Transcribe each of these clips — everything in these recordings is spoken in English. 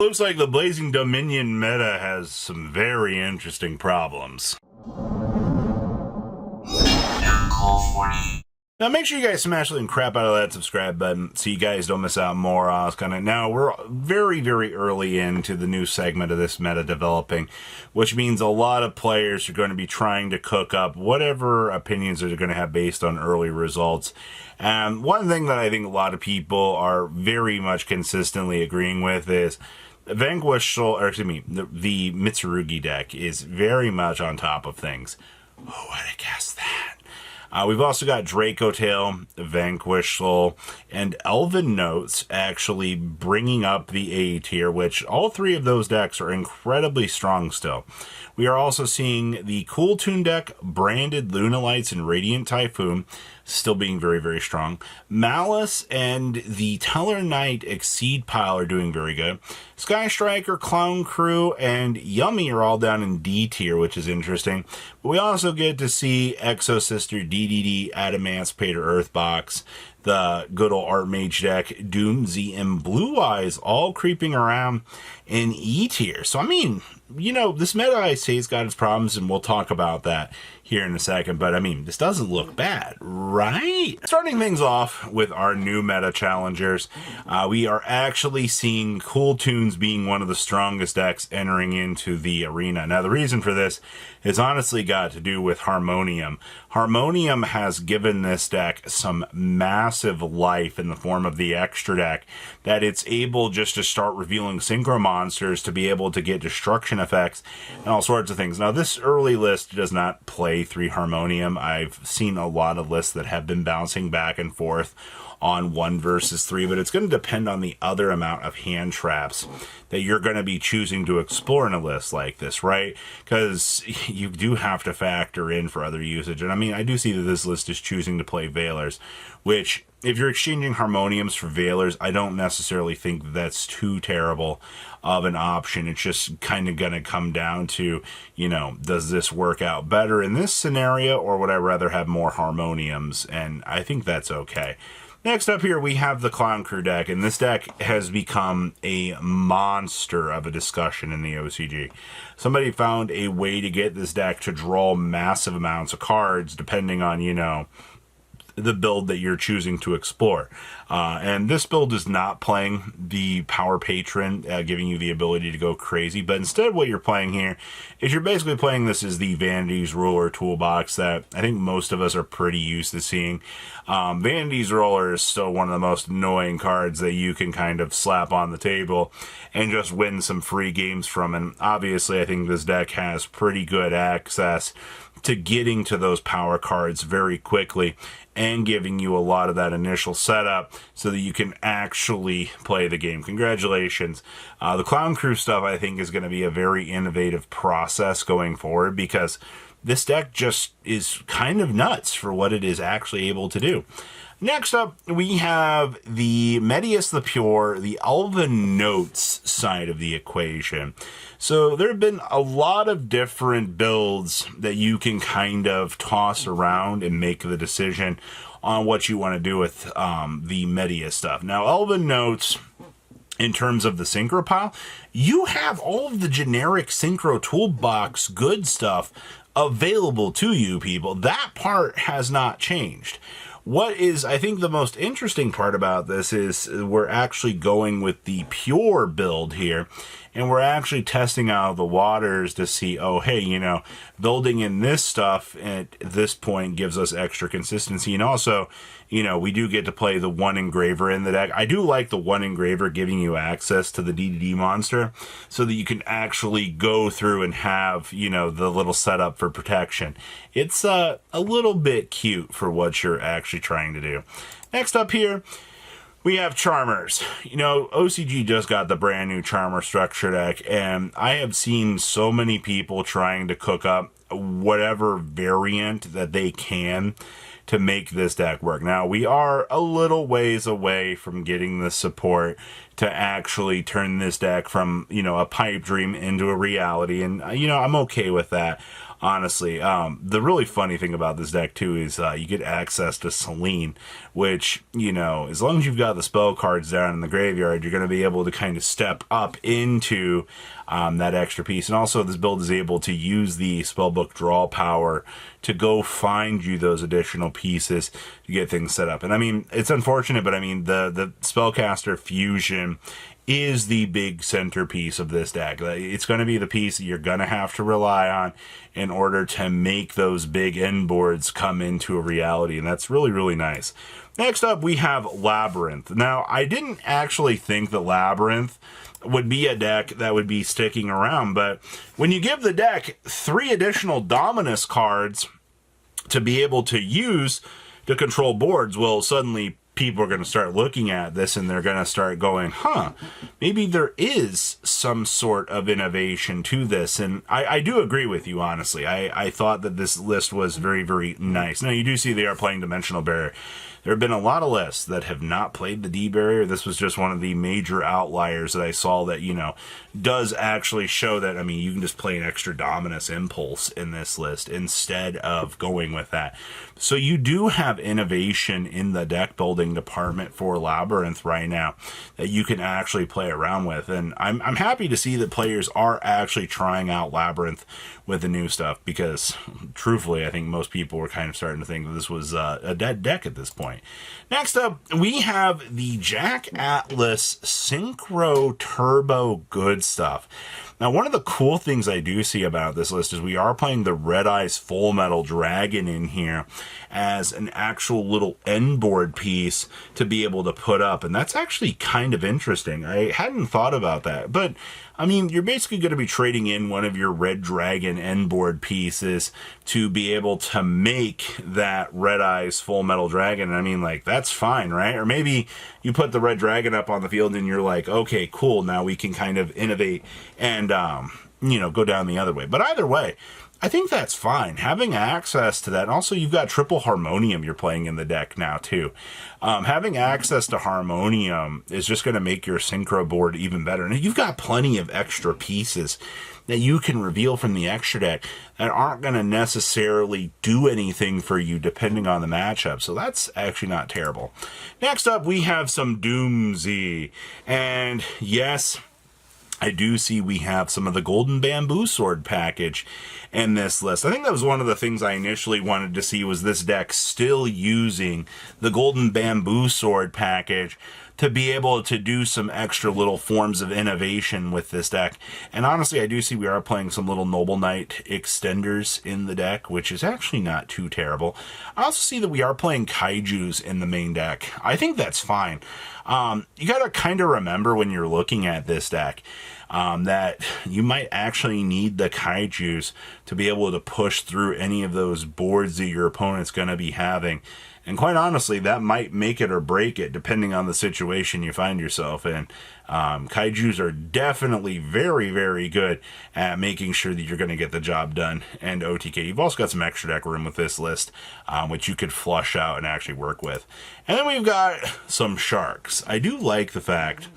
Looks like the Blazing Dominion meta has some very interesting problems. Now make sure you guys smash the crap out of that subscribe button so you guys don't miss out more on content. Now we're very, very early into the new segment of this meta developing, which means a lot of players are going to be trying to cook up whatever opinions they're going to have based on early results. And one thing that I think a lot of people are very much consistently agreeing with is Vanquish Soul, or excuse me, the Mitsurugi deck is very much on top of things. Who would have guessed that? We've also got Draco Tail, Vanquish Soul, and Elven Notes actually bringing up the A tier, which all three of those decks are incredibly strong still. We are also seeing the Cool Tune deck, Branded Lunalights and Radiant Typhoon, still being very, very strong. Malice and the Teller Knight Exceed pile are doing very good. Sky Striker, Clown Crew, and Yummy are all down in D tier, which is interesting. But we also get to see Exo Sister, DDD, Adamantipator, Earthbox, the good old Archmage deck, Doomsy, and Blue Eyes all creeping around in E tier. So, I mean, you know, this meta I say has got its problems, and we'll talk about that here in a second, but I mean, this doesn't look bad, right? Starting things off with our new meta challengers, we are actually seeing Cool Tunes being one of the strongest decks entering into the arena. Now, the reason for this has honestly got to do with Harmonium. Harmonium has given this deck some massive life in the form of the extra deck, that it's able just to start revealing synchro monsters to be able to get destruction effects and all sorts of things. Now, this early list does not play 3 Harmonium. I've seen a lot of lists that have been bouncing back and forth on 1 versus 3, but it's going to depend on the other amount of hand traps that you're going to be choosing to explore in a list like this, right? Because you do have to factor in for other usage. And I mean, I do see that this list is choosing to play Veilers, which if you're exchanging Harmoniums for Veilers, I don't necessarily think that's too terrible of an option. It's just kind of going to come down to, you know, does this work out better in this scenario, or would I rather have more Harmoniums? And I think that's okay. Next up here, we have the Clown Crew deck, and this deck has become a monster of a discussion in the OCG. Somebody found a way to get this deck to draw massive amounts of cards, depending on, you know, the build that you're choosing to explore. And this build is not playing the Power Patron, giving you the ability to go crazy, but instead what you're playing here is you're basically playing this as the Vanity's Ruler toolbox that I think most of us are pretty used to seeing. Vanity's Ruler is still one of the most annoying cards that you can kind of slap on the table and just win some free games from, and obviously I think this deck has pretty good access to getting to those power cards very quickly and giving you a lot of that initial setup so that you can actually play the game. Congratulations. The Clown Crew stuff, I think, is going to be a very innovative process going forward, because this deck just is kind of nuts for what it is actually able to do. Next up, we have the Medius the Pure, the Elven Notes side of the equation. So there have been a lot of different builds that you can kind of toss around and make the decision on what you want to do with the Medius stuff. Now, Elven Notes, in terms of the synchro pile, you have all of the generic synchro toolbox good stuff available to you, people. That part has not changed. What is, I think, the most interesting part about this is we're actually going with the pure build here, and we're actually testing out the waters to see, oh, hey, you know, building in this stuff at this point gives us extra consistency. And also, you know, we do get to play the 1 engraver in the deck. I do like the 1 engraver giving you access to the DDD monster so that you can actually go through and have, you know, the little setup for protection. It's a little bit cute for what you're actually trying to do. Next up here, we have Charmers. You know, OCG just got the brand new Charmer structure deck, and I have seen so many people trying to cook up whatever variant that they can to make this deck work. Now, we are a little ways away from getting the support to actually turn this deck from, a pipe dream into a reality. And, I'm okay with that, honestly. The really funny thing about this deck, too, is you get access to Selene, which, as long as you've got the spell cards down in the graveyard, you're going to be able to kind of step up into that extra piece. And also, this build is able to use the spellbook draw power to go find you those additional pieces to get things set up. And I mean, it's unfortunate, but I mean, the Spellcaster Fusion is the big centerpiece of this deck. It's going to be the piece that you're going to have to rely on in order to make those big end boards come into a reality, and that's really, really nice. Next up, we have Labyrinth. Now, I didn't actually think that Labyrinth would be a deck that would be sticking around, but when you give the deck 3 additional Dominus cards to be able to use to control boards, well, suddenly people are going to start looking at this and they're going to start going, maybe there is some sort of innovation to this. And I do agree with you, honestly. I thought that this list was very, very nice. Now, you do see they are playing Dimensional Barrier. There have been a lot of lists that have not played the D-Barrier. This was just one of the major outliers that I saw that, does actually show that, you can just play an extra Dominus Impulse in this list instead of going with that. So you do have innovation in the deck building department for Labyrinth right now that you can actually play around with. And I'm happy to see that players are actually trying out Labyrinth with the new stuff, because truthfully, I think most people were kind of starting to think that this was a dead deck at this point. Next up, we have the Jack Atlas Synchro Turbo Good Stuff. Now, one of the cool things I do see about this list is we are playing the Red Eyes Full Metal Dragon in here as an actual little end board piece to be able to put up. And that's actually kind of interesting. I hadn't thought about that. But, you're basically going to be trading in one of your Red Dragon end board pieces to be able to make that Red Eyes Full Metal Dragon. That's fine, right? Or maybe you put the Red Dragon up on the field and you're like, okay, cool, now we can kind of innovate and, go down the other way. But either way, I think that's fine. Having access to that, and also you've got Triple Harmonium you're playing in the deck now, too. Having access to Harmonium is just going to make your Synchro board even better. And you've got plenty of extra pieces that you can reveal from the extra deck that aren't going to necessarily do anything for you depending on the matchup. So that's actually not terrible. Next up, we have some Doomsday. And yes, I do see we have some of the Golden Bamboo Sword package in this list. I think that was one of the things I initially wanted to see, was this deck still using the Golden Bamboo Sword package to be able to do some extra little forms of innovation with this deck. And honestly, I do see we are playing some little Noble Knight extenders in the deck, which is actually not too terrible. I also see that we are playing Kaijus in the main deck. I think that's fine. You got to kind of remember when you're looking at this deck that you might actually need the Kaijus to be able to push through any of those boards that your opponent's going to be having. And quite honestly, that might make it or break it, depending on the situation you find yourself in. Kaijus are definitely very, very good at making sure that you're going to get the job done. And OTK, you've also got some extra deck room with this list, which you could flush out and actually work with. And then we've got some Sharks. I do like the fact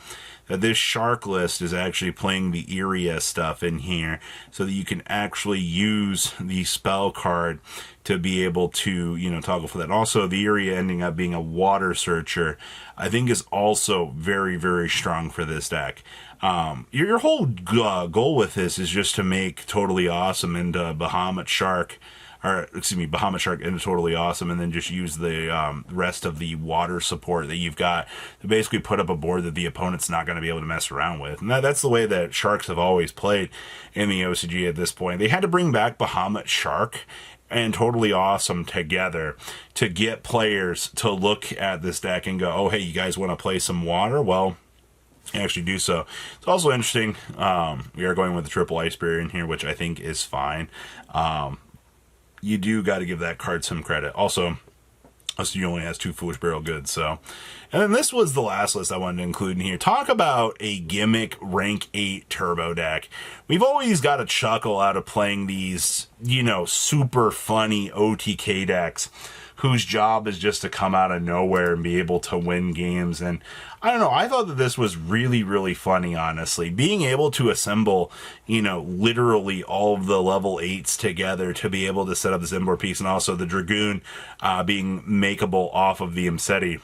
that this Shark list is actually playing the Iria stuff in here, so that you can actually use the spell card to be able to, toggle for that. Also, the Iria ending up being a Water Searcher, I think is also very, very strong for this deck. Your whole goal with this is just to make Totally Awesome into Bahamut Shark, Bahamut Shark into Totally Awesome, and then just use the rest of the water support that you've got to basically put up a board that the opponent's not going to be able to mess around with. And that's the way that Sharks have always played in the OCG at this point. They had to bring back Bahamut Shark and Totally Awesome together to get players to look at this deck and go, oh, hey, you guys want to play some water? Well, actually do so. It's also interesting. We are going with the Triple Ice Barrier in here, which I think is fine. You do got to give that card some credit. Also, he only has 2 Foolish Burial Goods. So, and then this was the last list I wanted to include in here. Talk about a gimmick rank 8 turbo deck. We've always got a chuckle out of playing these, super funny OTK decks whose job is just to come out of nowhere and be able to win games. And I don't know, I thought that this was really, really funny, honestly. Being able to assemble, you know, literally all of the level 8s together to be able to set up this import piece, and also the Dragoon being makeable off of the Imseti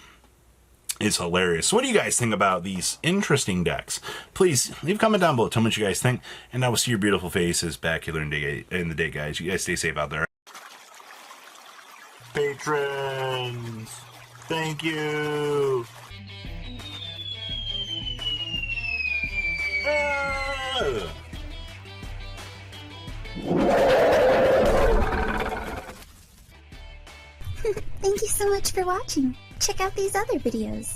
is hilarious. So what do you guys think about these interesting decks? Please leave a comment down below. Tell me what you guys think, and I will see your beautiful faces back here in the day, guys. You guys stay safe out there. Patrons, thank you. Thank you so much for watching. Check out these other videos.